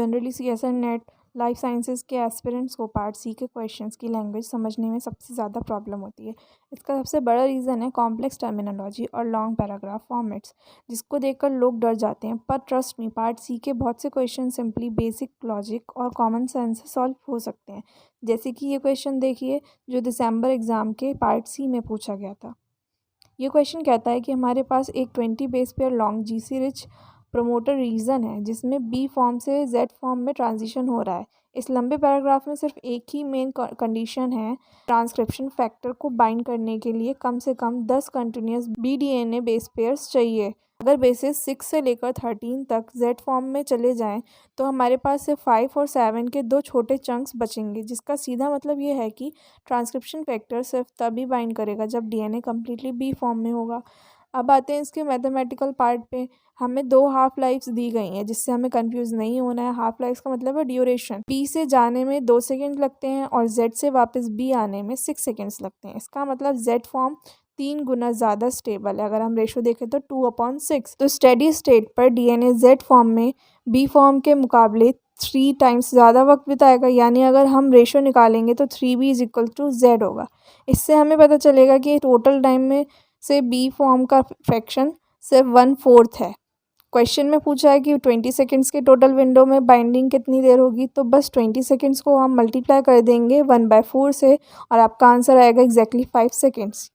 Generally CSR net life sciences के aspirants को part सी के क्वेश्चंस की लैंग्वेज समझने में सबसे ज़्यादा प्रॉब्लम होती है। इसका सबसे बड़ा रीज़न है कॉम्प्लेक्स टर्मिनोलॉजी और लॉन्ग पैराग्राफ फॉर्मेट्स, जिसको देखकर लोग डर जाते हैं। पर ट्रस्ट मी, पार्ट सी के बहुत से क्वेश्चन सिंपली बेसिक लॉजिक और कॉमन सेंस से सॉल्व हो सकते हैं। जैसे कि ये क्वेश्चन देखिए, जो दिसंबर एग्ज़ाम के पार्ट सी में पूछा गया था। ये क्वेश्चन कहता है कि हमारे पास एक 20 base pair long GC rich promoter region है जिसमें बी फॉर्म से जेड फॉर्म में ट्रांजिशन हो रहा है। इस लंबे पैराग्राफ में सिर्फ एक ही मेन कंडीशन है, ट्रांसक्रिप्शन फैक्टर को बाइंड करने के लिए कम से कम 10 कंटिन्यूस बीडीएनए बेस पेयर्स चाहिए। अगर बेसिस 6 से लेकर 13 तक जेड फॉर्म में चले जाएं तो हमारे पास सिर्फ 5 और 7 के दो छोटे चंक्स बचेंगे, जिसका सीधा मतलब ये है कि ट्रांसक्रिप्शन फैक्टर सिर्फ तभी बाइंड करेगा जब डीएनए कम्प्लीटली बी फॉर्म में होगा। अब आते हैं इसके मैथमेटिकल पार्ट पे। हमें 2 हाफ लाइफ्स दी गई हैं, जिससे हमें कंफ्यूज नहीं होना है। हाफ लाइफ्स का मतलब है ड्यूरेशन। बी से जाने में 2 सेकेंड लगते हैं और जेड से वापस बी आने में 6 सेकेंड्स लगते हैं। इसका मतलब जेड फॉर्म 3 गुना ज़्यादा स्टेबल है। अगर हम रेशो देखें तो 2/6। तो स्टेडी स्टेट पर डीएनए जेड फॉर्म में बी फॉर्म के मुकाबले 3 टाइम्स ज़्यादा वक्त बिताएगा। यानी अगर हम रेशो निकालेंगे तो 3b=z होगा। इससे हमें पता चलेगा कि टोटल टाइम में से बी फॉर्म का फ्रैक्शन सिर्फ 1/4 है। क्वेश्चन में पूछा है कि 20 सेकेंड्स के टोटल विंडो में बाइंडिंग कितनी देर होगी, तो बस 20 सेकेंड्स को हम मल्टीप्लाई कर देंगे 1/4 से और आपका आंसर आएगा exactly 5 seconds,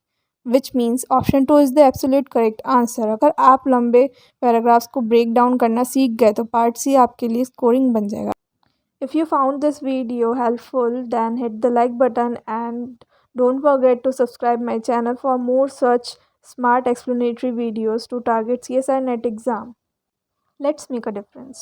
which means option 2 is the absolute correct answer. अगर आप लंबे पैराग्राफ्स को ब्रेक डाउन करना सीख गए तो पार्ट सी आपके लिए स्कोरिंग बन जाएगा। If you found this video helpful, then hit the like button and don't forget to subscribe my channel for more such smart explanatory videos to target CSI NET exam. Let's make a difference.